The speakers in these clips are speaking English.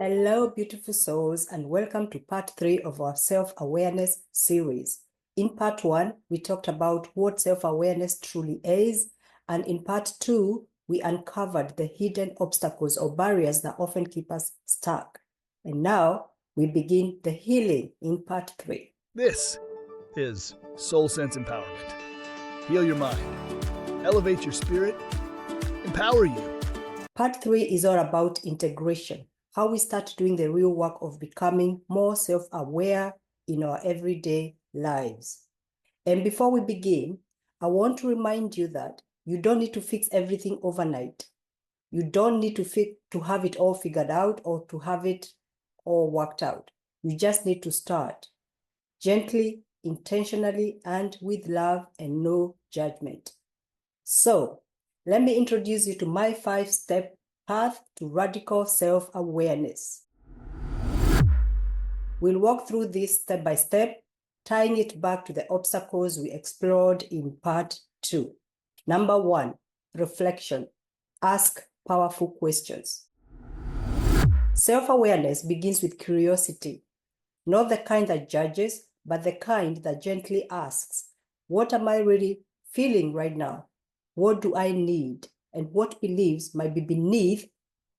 Hello, beautiful souls, and welcome to part 3 of our self-awareness series. In part 1, we talked about what self-awareness truly is, and in part 2, we uncovered the hidden obstacles or barriers that often keep us stuck. And now, we begin the healing in part 3. This is Soul Sense Empowerment. Heal your mind, elevate your spirit, empower you. Part 3 is all about integration, how we start doing the real work of becoming more self-aware in our everyday lives. And before we begin, I want to remind you that you don't need to fix everything overnight. You don't need to have it all figured out or to have it all worked out. You just need to start gently, intentionally, and with love and no judgment. So let me introduce you to my 5-step path to radical self-awareness. We'll walk through this step by step, tying it back to the obstacles we explored in part 2. Number 1, reflection. Ask powerful questions. Self-awareness begins with curiosity, not the kind that judges, but the kind that gently asks, what am I really feeling right now? What do I need? And what beliefs might be beneath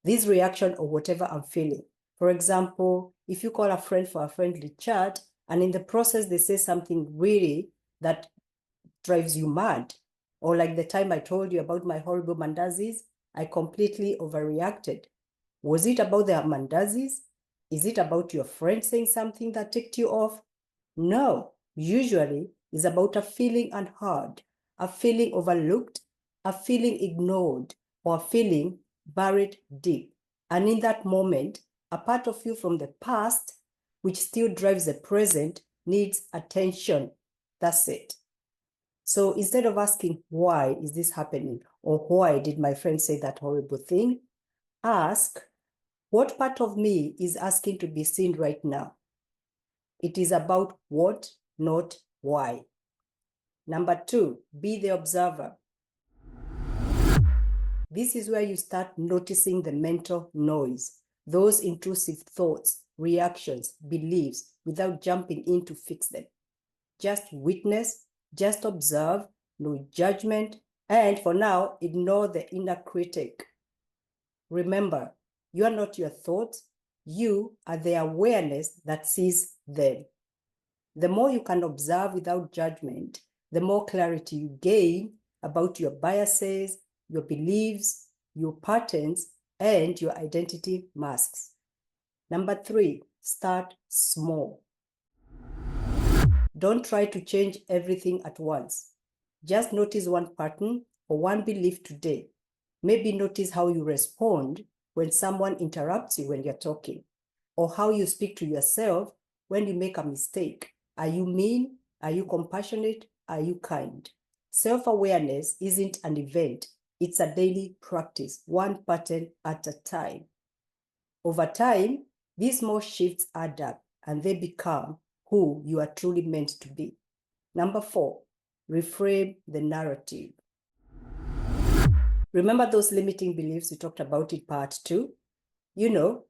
this reaction or whatever I'm feeling? For example, if you call a friend for a friendly chat, and in the process they say something really that drives you mad, or like the time I told you about my horrible mandazis, I completely overreacted. Was it about the mandazis? Is it about your friend saying something that ticked you off? No, usually it's about a feeling unheard, a feeling overlooked, a feeling ignored, or a feeling buried deep. And in that moment, a part of you from the past, which still drives the present, needs attention. That's it. So instead of asking, why is this happening? Or why did my friend say that horrible thing? Ask, what part of me is asking to be seen right now? It is about what, not why. Number 2, be the observer. This is where you start noticing the mental noise, those intrusive thoughts, reactions, beliefs, without jumping in to fix them. Just witness, just observe, no judgment, and for now, ignore the inner critic. Remember, you are not your thoughts, you are the awareness that sees them. The more you can observe without judgment, the more clarity you gain about your biases, your beliefs, your patterns, and your identity masks. Number 3, start small. Don't try to change everything at once. Just notice one pattern or one belief today. Maybe notice how you respond when someone interrupts you when you're talking, or how you speak to yourself when you make a mistake. Are you mean? Are you compassionate? Are you kind? Self-awareness isn't an event. It's a daily practice, one pattern at a time. Over time, these small shifts add up and they become who you are truly meant to be. Number 4, reframe the narrative. Remember those limiting beliefs we talked about in part 2? You know,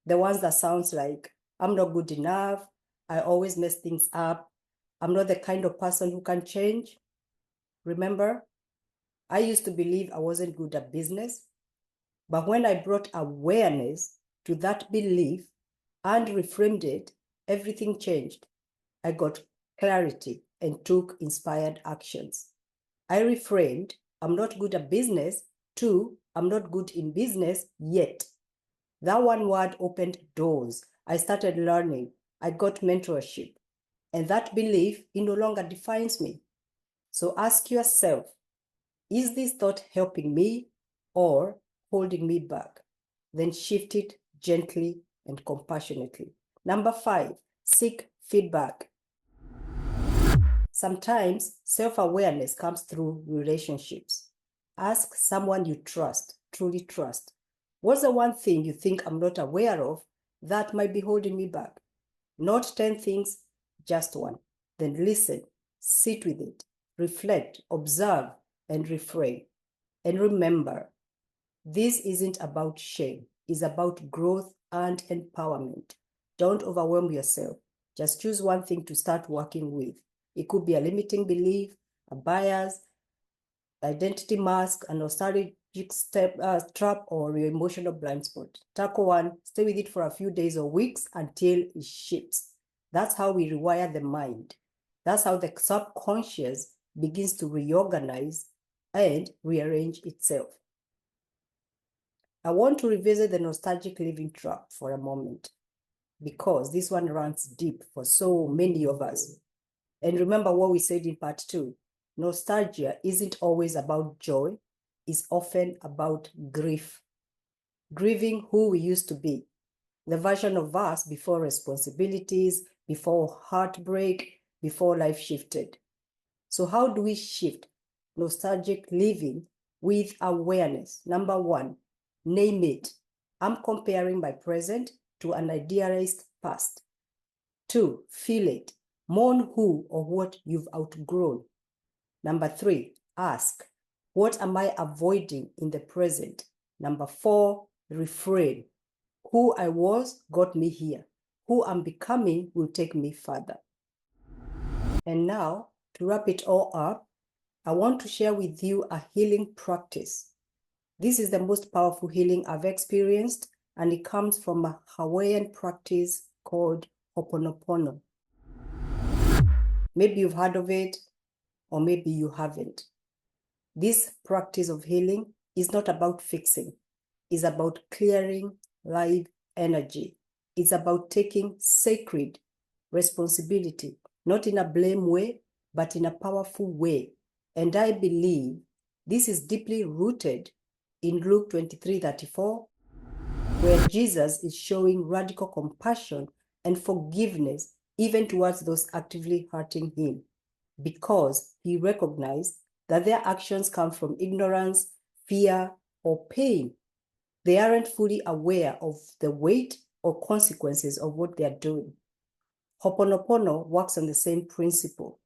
the ones that sounds like, I'm not good enough, I always mess things up, I'm not the kind of person who can change. Remember, I used to believe I wasn't good at business, but when I brought awareness to that belief and reframed it, everything changed. I got clarity and took inspired actions. I reframed, I'm not good at business, to, I'm not good in business yet. That one word opened doors. I started learning. I got mentorship. And that belief, it no longer defines me. So ask yourself, is this thought helping me or holding me back? Then shift it gently and compassionately. Number 5, seek feedback. Sometimes self-awareness comes through relationships. Ask someone you trust, truly trust. What's the one thing you think I'm not aware of that might be holding me back? Not 10 things, just one. Then listen, sit with it, reflect, observe, and reframe. And remember, this isn't about shame. is about growth and empowerment. Don't overwhelm yourself. Just choose one thing to start working with. It could be a limiting belief, a bias, identity mask, a nostalgic trap, or your emotional blind spot. Tackle one, stay with it for a few days or weeks until it shifts. That's how we rewire the mind. That's how the subconscious begins to reorganize and rearrange itself. I want to revisit the nostalgic living trap for a moment, because this one runs deep for so many of us. And remember what we said in part 2. Nostalgia isn't always about joy, it's often about grief. Grieving who we used to be, the version of us before responsibilities, before heartbreak, before life shifted. So how do we shift nostalgic living with awareness? Number 1, name it. I'm comparing my present to an idealized past. 2, feel it. Mourn who or what you've outgrown. Number 3, ask, what am I avoiding in the present? Number 4, reframe. Who I was got me here. Who I'm becoming will take me further. And now, to wrap it all up, I want to share with you a healing practice. This is the most powerful healing I've experienced, and it comes from a Hawaiian practice called Ho'oponopono. Maybe you've heard of it, or maybe you haven't. This practice of healing is not about fixing. It's about clearing life energy. It's about taking sacred responsibility, not in a blame way, but in a powerful way. And I believe this is deeply rooted in Luke 23:34, where Jesus is showing radical compassion and forgiveness even towards those actively hurting him, because he recognized that their actions come from ignorance, fear, or pain. They aren't fully aware of the weight or consequences of what they are doing. Ho'oponopono works on the same principle.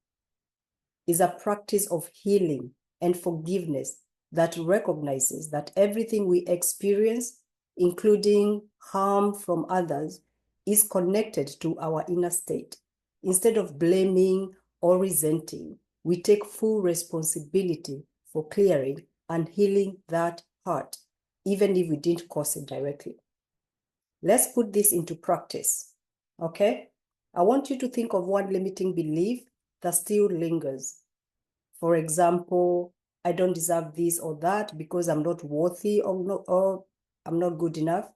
It's a practice of healing and forgiveness that recognizes that everything we experience, including harm from others, is connected to our inner state. Instead of blaming or resenting, we take full responsibility for clearing and healing that hurt, even if we didn't cause it directly. Let's put this into practice, okay? I want you to think of one limiting belief that still lingers. For example, I don't deserve this or that because I'm not worthy, or I'm not good enough.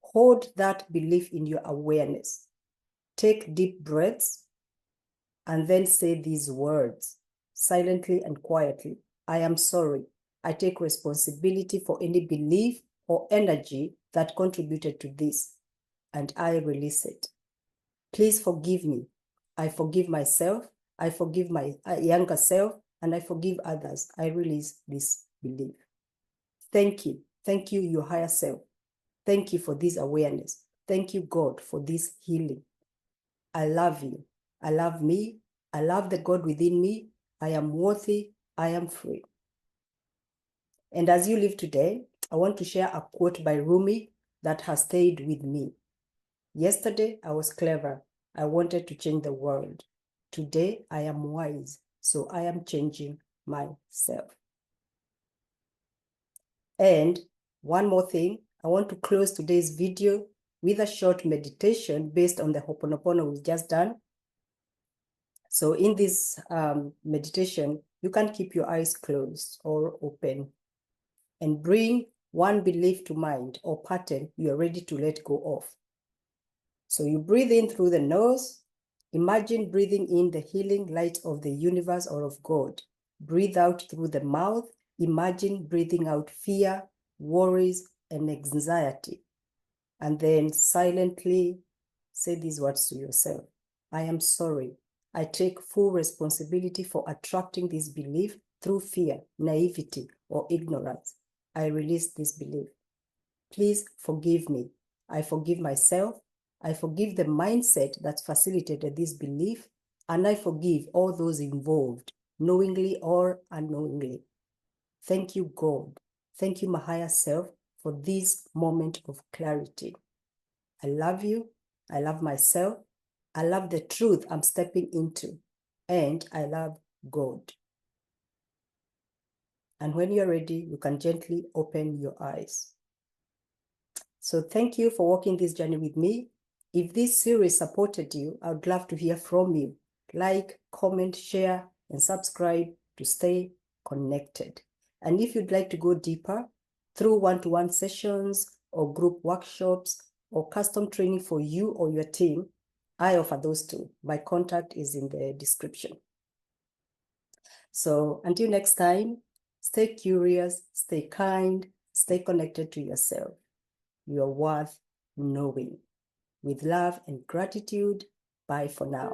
Hold that belief in your awareness. Take deep breaths and then say these words silently and quietly. I am sorry. I take responsibility for any belief or energy that contributed to this, and I release it. Please forgive me. I forgive myself. I forgive my younger self, and I forgive others. I release this belief. Thank you. Thank you, your higher self. Thank you for this awareness. Thank you, God, for this healing. I love you. I love me. I love the God within me. I am worthy. I am free. And as you live today, I want to share a quote by Rumi that has stayed with me. Yesterday, I was clever. I wanted to change the world. Today, I am wise, so I am changing myself. And one more thing, I want to close today's video with a short meditation based on the Ho'oponopono we've just done. So in this meditation, you can keep your eyes closed or open and bring one belief to mind or pattern you're ready to let go of. So you breathe in through the nose. Imagine breathing in the healing light of the universe or of God. Breathe out through the mouth. Imagine breathing out fear, worries, and anxiety. And then silently say these words to yourself. I am sorry. I take full responsibility for attracting this belief through fear, naivety, or ignorance. I release this belief. Please forgive me. I forgive myself. I forgive the mindset that facilitated this belief, and I forgive all those involved, knowingly or unknowingly. Thank you, God. Thank you, my higher self, for this moment of clarity. I love you. I love myself. I love the truth I'm stepping into. And I love God. And when you're ready, you can gently open your eyes. So thank you for walking this journey with me. If this series supported you, I would love to hear from you. Like, comment, share, and subscribe to stay connected. And if you'd like to go deeper through one-to-one sessions or group workshops or custom training for you or your team, I offer those too. My contact is in the description. So until next time, stay curious, stay kind, stay connected to yourself. You are worth knowing. With love and gratitude, bye for now.